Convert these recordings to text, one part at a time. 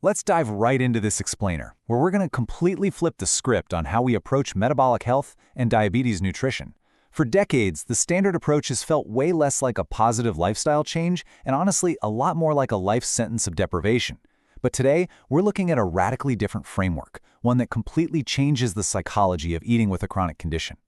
Let's dive right into this explainer, where we're going to completely flip the script on how we approach metabolic health and diabetes nutrition. For decades, the standard approach has felt way less like a positive lifestyle change and honestly a lot more like a life sentence of deprivation. But today, we're looking at a radically different framework, one that completely changes the psychology of eating with a chronic condition.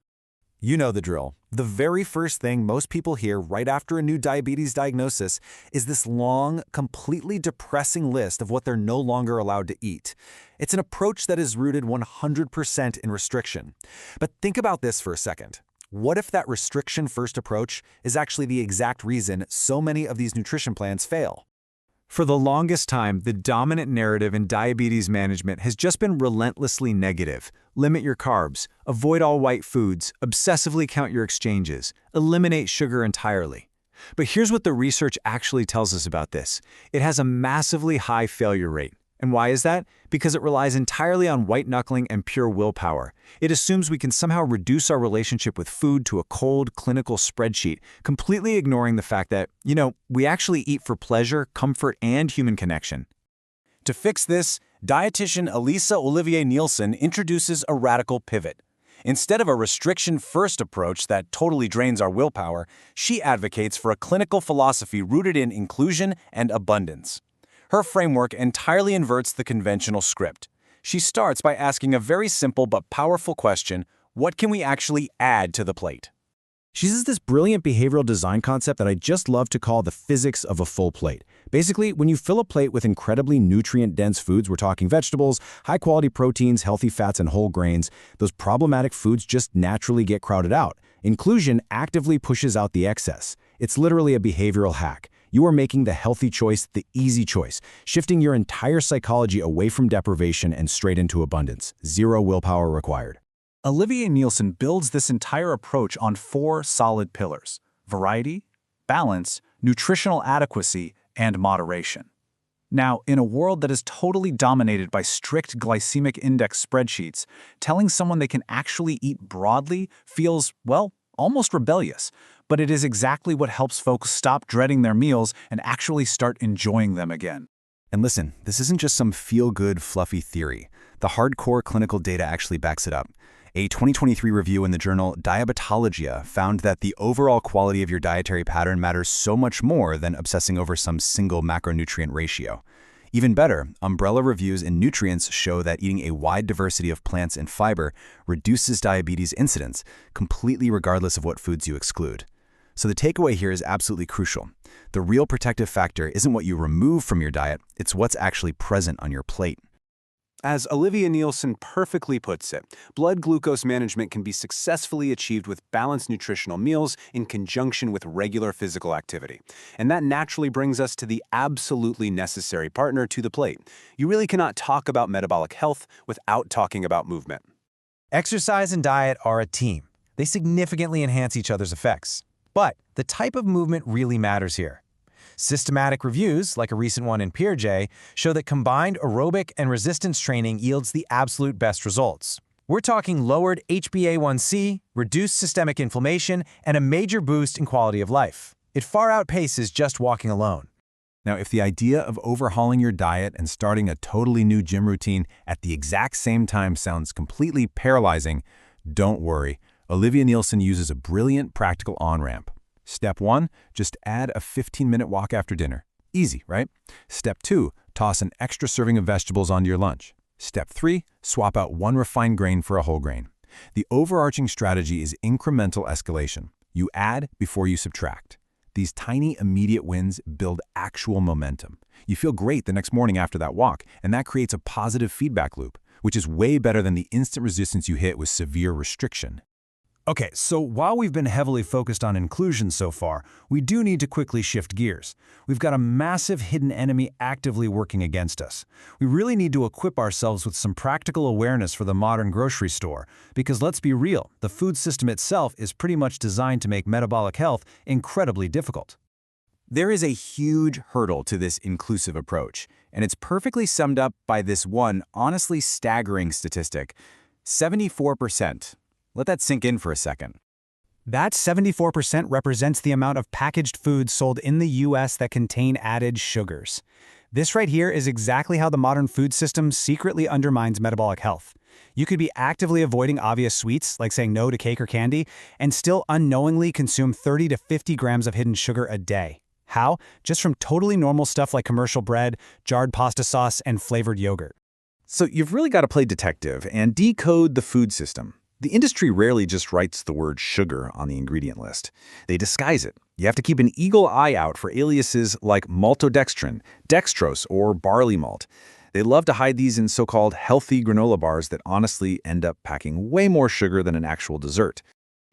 You know the drill. The very first thing most people hear right after a new diabetes diagnosis is this long, completely depressing list of what they're no longer allowed to eat. It's an approach that is rooted 100% in restriction. But think about this for a second. What if that restriction-first approach is actually the exact reason so many of these nutrition plans fail? For the longest time, the dominant narrative in diabetes management has just been relentlessly negative. Limit your carbs, avoid all white foods, obsessively count your exchanges, eliminate sugar entirely. But here's what the research actually tells us about this. It has a massively high failure rate. And why is that? Because it relies entirely on white-knuckling and pure willpower. It assumes we can somehow reduce our relationship with food to a cold, clinical spreadsheet, completely ignoring the fact that, we actually eat for pleasure, comfort, and human connection. To fix this, dietitian Elisa Olivier-Nielsen introduces a radical pivot. Instead of a restriction-first approach that totally drains our willpower, she advocates for a clinical philosophy rooted in inclusion and abundance. Her framework entirely inverts the conventional script. She starts by asking a very simple but powerful question: what can we actually add to the plate? She uses this brilliant behavioral design concept that I just love to call the physics of a full plate. Basically, when you fill a plate with incredibly nutrient-dense foods, we're talking vegetables, high-quality proteins, healthy fats, and whole grains, those problematic foods just naturally get crowded out. Inclusion actively pushes out the excess. It's literally a behavioral hack. You are making the healthy choice the easy choice, shifting your entire psychology away from deprivation and straight into abundance. Zero willpower required. Olivier-Nielsen builds this entire approach on 4 solid pillars: variety, balance, nutritional adequacy, and moderation. Now, in a world that is totally dominated by strict glycemic index spreadsheets, telling someone they can actually eat broadly feels, almost rebellious. But it is exactly what helps folks stop dreading their meals and actually start enjoying them again. And listen, this isn't just some feel-good, fluffy theory. The hardcore clinical data actually backs it up. A 2023 review in the journal Diabetologia found that the overall quality of your dietary pattern matters so much more than obsessing over some single macronutrient ratio. Even better, umbrella reviews in Nutrients show that eating a wide diversity of plants and fiber reduces diabetes incidence, completely regardless of what foods you exclude. So the takeaway here is absolutely crucial. The real protective factor isn't what you remove from your diet, it's what's actually present on your plate. As Olivier-Nielsen perfectly puts it, blood glucose management can be successfully achieved with balanced nutritional meals in conjunction with regular physical activity. And that naturally brings us to the absolutely necessary partner to the plate. You really cannot talk about metabolic health without talking about movement. Exercise and diet are a team. They significantly enhance each other's effects. But the type of movement really matters here. Systematic reviews, like a recent one in PeerJ, show that combined aerobic and resistance training yields the absolute best results. We're talking lowered HbA1c, reduced systemic inflammation, and a major boost in quality of life. It far outpaces just walking alone. Now, if the idea of overhauling your diet and starting a totally new gym routine at the exact same time sounds completely paralyzing, don't worry. Olivier-Nielsen uses a brilliant practical on-ramp. Step 1, just add a 15-minute walk after dinner. Easy, right? Step 2, toss an extra serving of vegetables onto your lunch. Step 3, swap out one refined grain for a whole grain. The overarching strategy is incremental escalation. You add before you subtract. These tiny, immediate wins build actual momentum. You feel great the next morning after that walk, and that creates a positive feedback loop, which is way better than the instant resistance you hit with severe restriction. Okay, so while we've been heavily focused on inclusion so far, we do need to quickly shift gears. We've got a massive hidden enemy actively working against us. We really need to equip ourselves with some practical awareness for the modern grocery store, because let's be real, the food system itself is pretty much designed to make metabolic health incredibly difficult. There is a huge hurdle to this inclusive approach, and it's perfectly summed up by this one honestly staggering statistic: 74%. Let that sink in for a second. That 74% represents the amount of packaged foods sold in the US that contain added sugars. This right here is exactly how the modern food system secretly undermines metabolic health. You could be actively avoiding obvious sweets, like saying no to cake or candy, and still unknowingly consume 30 to 50 grams of hidden sugar a day. How? Just from totally normal stuff like commercial bread, jarred pasta sauce, and flavored yogurt. So you've really got to play detective and decode the food system. The industry rarely just writes the word sugar on the ingredient list. They disguise it. You have to keep an eagle eye out for aliases like maltodextrin, dextrose, or barley malt. They love to hide these in so-called healthy granola bars that honestly end up packing way more sugar than an actual dessert.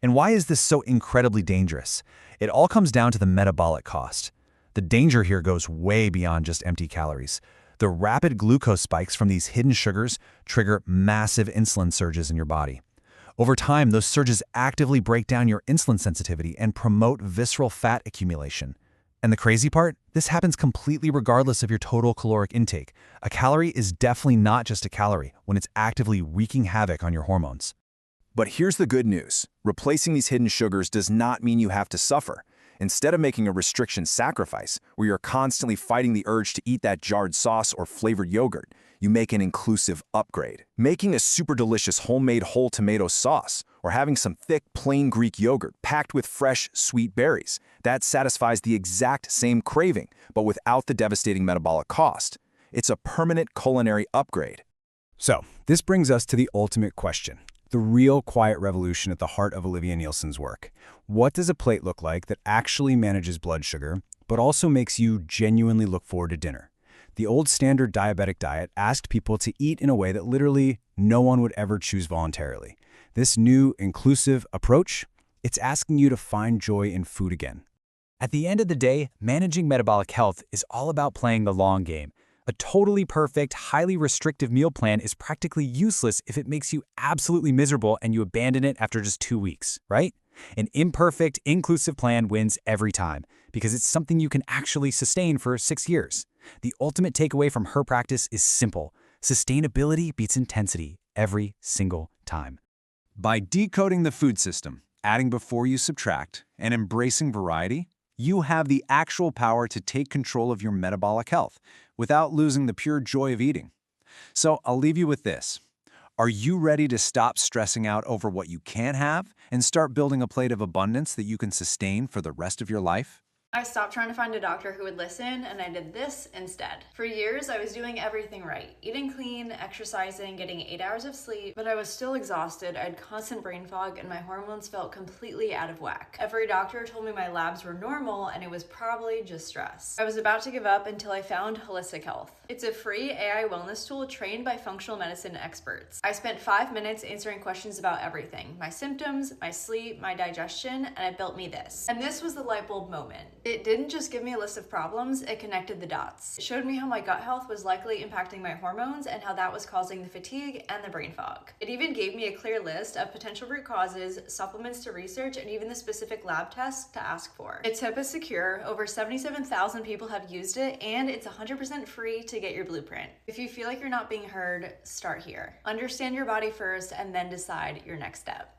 And why is this so incredibly dangerous? It all comes down to the metabolic cost. The danger here goes way beyond just empty calories. The rapid glucose spikes from these hidden sugars trigger massive insulin surges in your body. Over time, those surges actively break down your insulin sensitivity and promote visceral fat accumulation. And the crazy part? This happens completely regardless of your total caloric intake. A calorie is definitely not just a calorie when it's actively wreaking havoc on your hormones. But here's the good news. Replacing these hidden sugars does not mean you have to suffer. Instead of making a restriction sacrifice, where you're constantly fighting the urge to eat that jarred sauce or flavored yogurt, you make an inclusive upgrade. Making a super delicious homemade whole tomato sauce, or having some thick, plain Greek yogurt packed with fresh, sweet berries. That satisfies the exact same craving, but without the devastating metabolic cost. It's a permanent culinary upgrade. So, this brings us to the ultimate question. The real quiet revolution at the heart of Olivier-Nielsen's work. What does a plate look like that actually manages blood sugar, but also makes you genuinely look forward to dinner? The old standard diabetic diet asked people to eat in a way that literally no one would ever choose voluntarily. This new, inclusive approach, it's asking you to find joy in food again. At the end of the day, managing metabolic health is all about playing the long game. A totally perfect, highly restrictive meal plan is practically useless if it makes you absolutely miserable and you abandon it after just 2 weeks, right? An imperfect, inclusive plan wins every time because it's something you can actually sustain for 6 years. The ultimate takeaway from her practice is simple. Sustainability beats intensity every single time. By decoding the food system, adding before you subtract, and embracing variety, you have the actual power to take control of your metabolic health without losing the pure joy of eating. So I'll leave you with this. Are you ready to stop stressing out over what you can't have and start building a plate of abundance that you can sustain for the rest of your life? I stopped trying to find a doctor who would listen, and I did this instead. For years, I was doing everything right. Eating clean, exercising, getting 8 hours of sleep, but I was still exhausted. I had constant brain fog, and my hormones felt completely out of whack. Every doctor told me my labs were normal, and it was probably just stress. I was about to give up until I found Holistic Health. It's a free AI wellness tool trained by functional medicine experts. I spent 5 minutes answering questions about everything: my symptoms, my sleep, my digestion, and it built me this. And this was the light bulb moment. It didn't just give me a list of problems, it connected the dots. It showed me how my gut health was likely impacting my hormones and how that was causing the fatigue and the brain fog. It even gave me a clear list of potential root causes, supplements to research, and even the specific lab tests to ask for. Its HIPAA secure, over 77,000 people have used it, and it's 100% free to get your blueprint. If you feel like you're not being heard, start here. Understand your body first and then decide your next step.